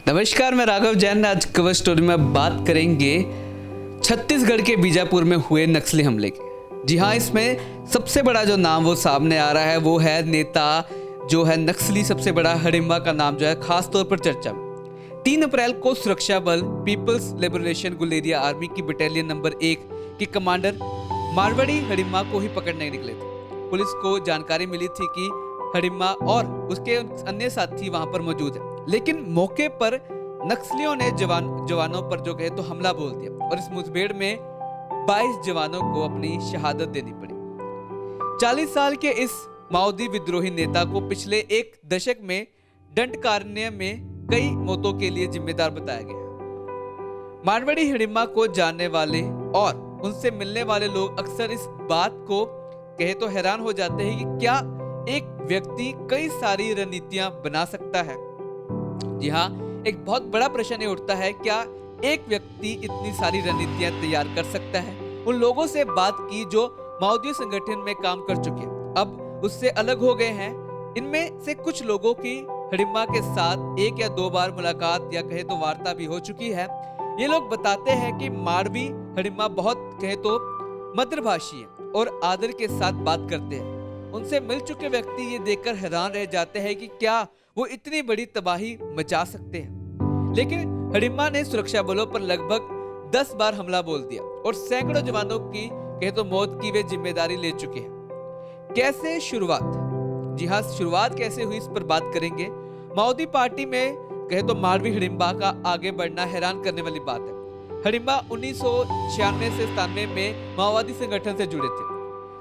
नमस्कार, मैं राघव जैन। आज कवर स्टोरी में बात करेंगे छत्तीसगढ़ के बीजापुर में हुए नक्सली हमले की। जी हाँ, इसमें सबसे बड़ा जो नाम वो सामने आ रहा है वो है नेता जो है नक्सली सबसे बड़ा हिडिंबा का नाम जो है खास तौर पर चर्चा में। 3 अप्रैल को सुरक्षा बल पीपल्स लिबरेशन गुलेरिया आर्मी की बटालियन नंबर 1 के कमांडर मारवाड़ी हिडिंबा को ही पकड़ने निकले थे। पुलिस को जानकारी मिली थी कि हिडिंबा और उसके अन्य साथी वहां पर मौजूद है, लेकिन मौके पर नक्सलियों ने जवानों पर जो कहे तो हमला बोल दिया और इस मुठभेड़ में 22 जवानों को अपनी शहादत देनी पड़ी। 40 साल के इस माओवादी विद्रोही नेता को पिछले एक दशक में दंडकारण्य में कई मौतों के लिए जिम्मेदार बताया गया। मारवाड़ी हिडिंबा को जानने वाले और उनसे मिलने वाले लोग अक्सर इस बात को कहे तो हैरान हो जाते हैं कि क्या एक व्यक्ति कई सारी रणनीतियां बना सकता है। जी हाँ, एक बहुत बड़ा प्रश्न ये उठता है, क्या एक व्यक्ति इतनी सारी रणनीतियां तैयार कर सकता है। उन लोगों से बात की जो माओवादी संगठन में काम कर चुके हैं, अब उससे अलग हो गए हैं। इनमें से कुछ लोगों की हिडिंबा के साथ 1 या 2 बार मुलाकात या कहे तो वार्ता भी हो चुकी है। ये लोग बताते हैं कि मारवी हिडिंबा बहुत कहे तो मधुरभाषी है और आदर के साथ बात करते हैं। उनसे मिल चुके व्यक्ति ये देखकर हैरान रह जाते हैं कि क्या वो इतनी बड़ी तबाही मचा सकते हैं। लेकिन हिडिंबा ने सुरक्षा बलों पर लगभग 10 बार हमला बोल दिया और सैकड़ों जवानों की कहे तो मौत की वे जिम्मेदारी ले चुके हैं। कैसे शुरुआत? जी हाँ, शुरुआत कैसे हुई इस पर बात करेंगे। माओवादी पार्टी में कहे तो मारवी हिडिंबा का आगे बढ़ना हैरान करने वाली बात है। हिडिंबा 1996 से 97 में माओवादी संगठन से जुड़े थे।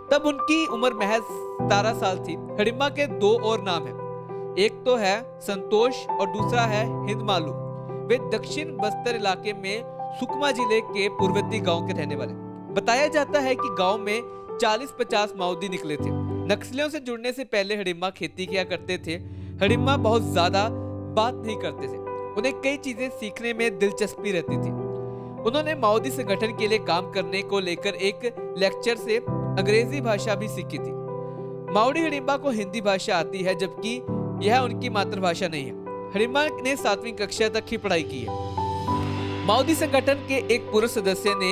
तब उनकी उम्र महज 17 साल थी। हिडिंबा के 2 और नाम हैं, एक तो है संतोष और दूसरा है हिंदमालू। वे दक्षिण बस्तर इलाके में सुकमा जिले के पूर्ववर्ती गांव के रहने वाले। बताया जाता है कि गांव में 40-50 माओवादी निकले थे। नक्सलियों से जुड़ने से पहले हिडिंबा खेती किया करते थे। हिडिंबा बहुत ज्यादा बात नहीं करते थे, उन्हें कई चीजें सीखने में दिलचस्पी रहती थी। उन्होंने माओवादी संगठन के लिए काम करने को लेकर एक लेक्चर से अंग्रेजी भाषा भी सीखी थी। मारवाड़ी हिडिंबा को हिंदी भाषा आती है, जबकि यह उनकी मातृभाषा नहीं है। हिडिंबा ने 7वीं कक्षा तक की पढ़ाई की है। माओवादी संगठन के एक पूर्व सदस्य ने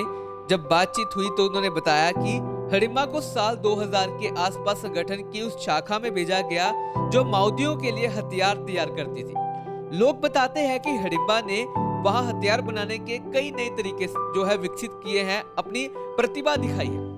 जब बातचीत हुई तो उन्होंने बताया कि हिडिंबा को साल 2000 के आसपास संगठन की उस शाखा में भेजा गया जो माओवादियों के लिए हथियार तैयार करती थी। लोग बताते हैं कि हिडिंबा ने वहां हथियार बनाने के कई नए तरीके जो है विकसित किए हैं, अपनी प्रतिभा दिखाई है।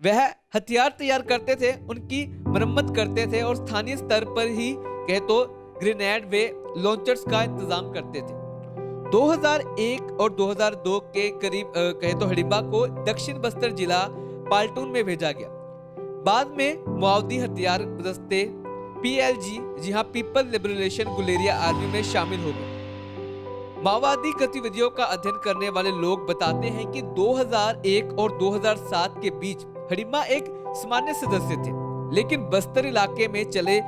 वह हथियार तैयार करते थे, उनकी मरम्मत करते थे और स्थानीय स्तर पर ही कहे तो ग्रेनेड वे लॉन्चर्स का इंतजाम करते थे। 2001 और 2002 के करीब कहे तो हिडिंबा को दक्षिण बस्तर जिला पालटून में भेजा गया। बाद में माओवादी हथियार दस्ते PLG, जी हाँ, पीपल लिबरेशन गुलेरिया आर्मी में शामिल हो गए। माओवादी गतिविधियों का अध्ययन करने वाले लोग बताते हैं कि 2001 और 2007 के बीच हिडिंबा एक सामान्य सदस्य थे, लेकिन बस्तर इलाके में चले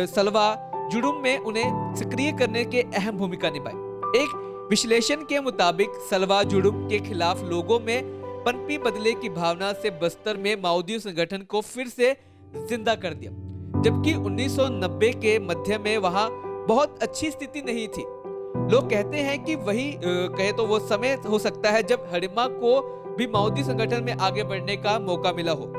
सलवा जुडुम में उन्हें सक्रिय करने के अहम भूमिका निभाई। एक विश्लेषण के मुताबिक सलवा जुडुम के खिलाफ लोगों में पनपी बदले की भावना से बस्तर में माओवादी संगठन को फिर से जिंदा कर दिया, जबकि 1990 के मध्य में वहां बहुत अच्छी स्थिति नहीं थी। लोग कहते हैं कि वही कहे तो वो समय हो सकता है जब हिडिंबा को भी माओवादी संगठन में आगे बढ़ने का मौका मिला हो।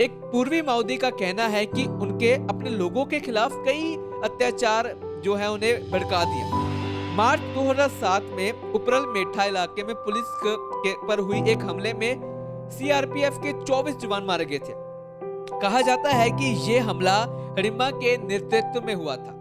एक पूर्वी माओवादी का कहना है कि उनके अपने लोगों के खिलाफ कई अत्याचार जो है उन्हें भड़का दिया। मार्च 2007 में उपरल मेठा इलाके में पुलिस के पर हुई एक हमले में CRPF के 24 जवान मारे गए थे। कहा जाता है कि यह हमला हिडिंबा के नेतृत्व में हुआ था।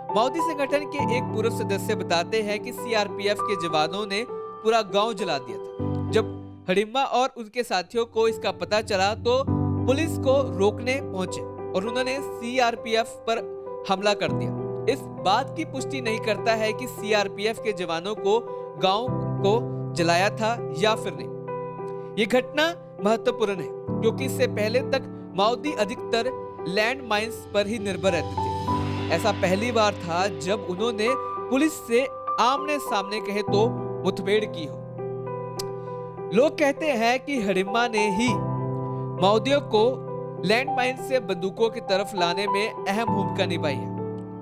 माओवादी संगठन के एक पूर्व सदस्य बताते हैं कि CRPF के जवानों ने पूरा गांव जला दिया था। जब हिडिंबा और उनके साथियों को इसका पता चला तो पुलिस को रोकने पहुंचे और उन्होंने CRPF पर हमला कर दिया। इस बात की पुष्टि नहीं करता है कि CRPF के जवानों को गांव को जलाया था या फिर नहीं। ये घटना महत्वपूर्ण है क्योंकि इससे पहले तक माओवादी अधिकतर लैंड माइंस पर ही निर्भर रहते थे। ऐसा पहली बार था जब उन्होंने पुलिस से आमने सामने कहे तो मुठभेड़ की हो। लोग कहते हैं कि हिडिंबा ने ही माओवादियों को लैंड माइन से बंदूकों की तरफ लाने में अहम भूमिका निभाई है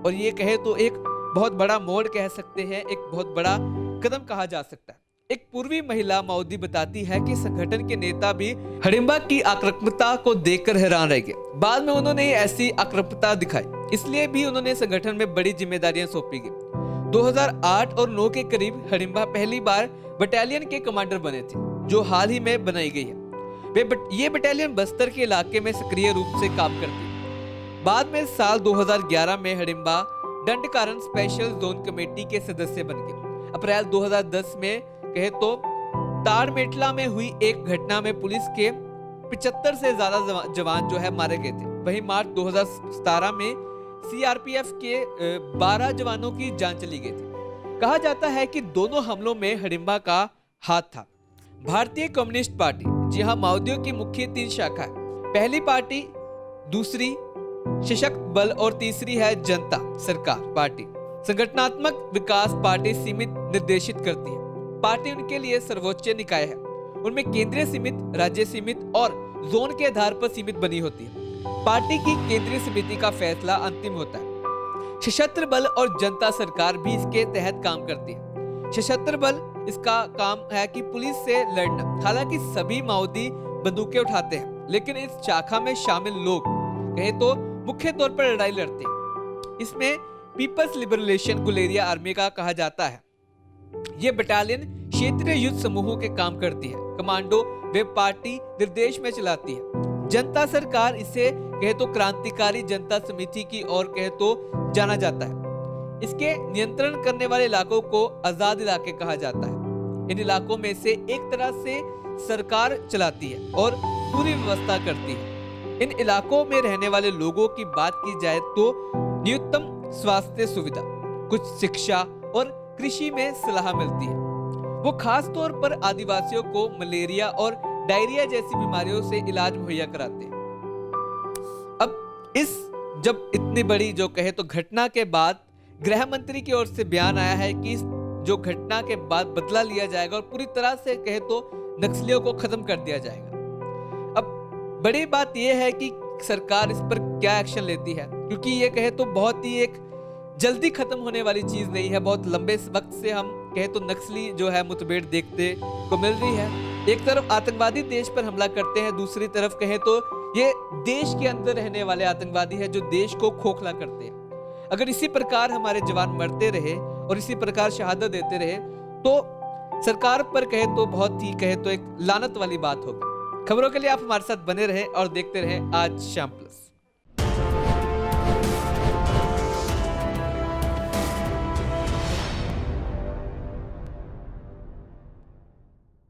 और ये कहे तो एक बहुत बड़ा मोड़ कह सकते हैं, एक बहुत बड़ा कदम कहा जा सकता है। एक पूर्वी महिला माओवादी बताती है कि संगठन के नेता भी हिडिंबा की आक्रामकता को देखकर हैरान रह गए। बाद में उन्होंने ऐसी आक्रामकता दिखाई, इसलिए भी उन्होंने संगठन में बड़ी जिम्मेदारियां सौंपी गई। 2008 और 9 के करीब हिडिंबा पहली बार बटालियन के कमांडर बने थे, जो हाल ही में बनाई गई है। ये बटालियन बस्तर के इलाके में सक्रिय रूप से काम करती है। बाद में साल 2011 में Hidimba Dandakaranya special zone committee के सदस्य बन गए। अप्रैल 2010 में कहे तो ताड़मेटला में हुई एक घटना में पुलिस के 75 से ज्यादा जवान जो है मारे गए थे। वहीं मार्च 2017 में सीआरपीएफ के 12 जवानों की जान चली गई थी। कहा जाता है कि दोनों हमलों में हिडिंबा का हाथ था। भारतीय कम्युनिस्ट पार्टी, जी हाँ, माओवादियों की मुख्य 3 शाखा है। पहली पार्टी, दूसरी सशक्त बल और तीसरी है जनता सरकार पार्टी। संगठनात्मक विकास पार्टी सीमित निर्देशित करती है। पार्टी उनके लिए सर्वोच्च निकाय है। उनमें केंद्रीय सीमित, राज्य सीमित और जोन के आधार पर सीमित बनी होती है। पार्टी की केंद्रीय समिति का फैसला अंतिम होता है। सशस्त्र बल और जनता सरकार भी इसके तहत काम करती है। सशस्त्र बल, इसका काम है कि पुलिस से लड़ना। हालांकि सभी माओवादी बंदूकें उठाते हैं, लेकिन इस शाखा में शामिल लोग कहे तो मुख्य तौर पर लड़ाई लड़ते हैं। इसमें पीपल्स लिबरेशन गुलेरिया आर्मी का कहा जाता है। ये बटालियन क्षेत्रीय युद्ध समूहों के काम करती है। कमांडो वे पार्टी निर्देश में चलाती है। जनता सरकार, इसे कहे तो क्रांतिकारी जनता समिति की ओर कहे तो जाना जाता है। इसके नियंत्रण करने वाले इलाकों को आजाद इलाके कहा जाता है। इन इलाकों में से एक तरह से सरकार चलाती है और पूरी व्यवस्था करती है। इन इलाकों में रहने वाले लोगों की बात की जाए तो न्यूनतम स्वास्थ्य सुविधा, कुछ शिक्षा और कृषि में सलाह मिलती है। वो खास तौर पर आदिवासियों को मलेरिया और डायरिया जैसी बीमारियों से इलाज मुहैया कराते हैं। अब जब इतनी बड़ी जो कहे तो घटना के बाद गृह मंत्री की ओर से बयान आया है कि जो घटना के बाद बदला लिया जाएगा और पूरी तरह से कहे तो नक्सलियों को खत्म कर दिया जाएगा। अब बड़ी बात यह है कि सरकार इस पर क्या एक्शन लेती है, क्योंकि ये कहे तो बहुत ही एक जल्दी खत्म होने वाली चीज नहीं है। बहुत लंबे वक्त से हम कहे तो नक्सली जो है मुठभेड़ देखते को मिल रही है। एक तरफ आतंकवादी देश पर हमला करते हैं, दूसरी तरफ कहे तो ये देश के अंदर रहने वाले आतंकवादी है जो देश को खोखला करते हैं। अगर इसी प्रकार हमारे जवान मरते रहे और इसी प्रकार शहादत देते रहे तो सरकार पर कहे तो बहुत ही कहे तो एक लानत वाली बात होगी। खबरों के लिए आप हमारे साथ बने रहे और देखते रहे आज शाम प्लस।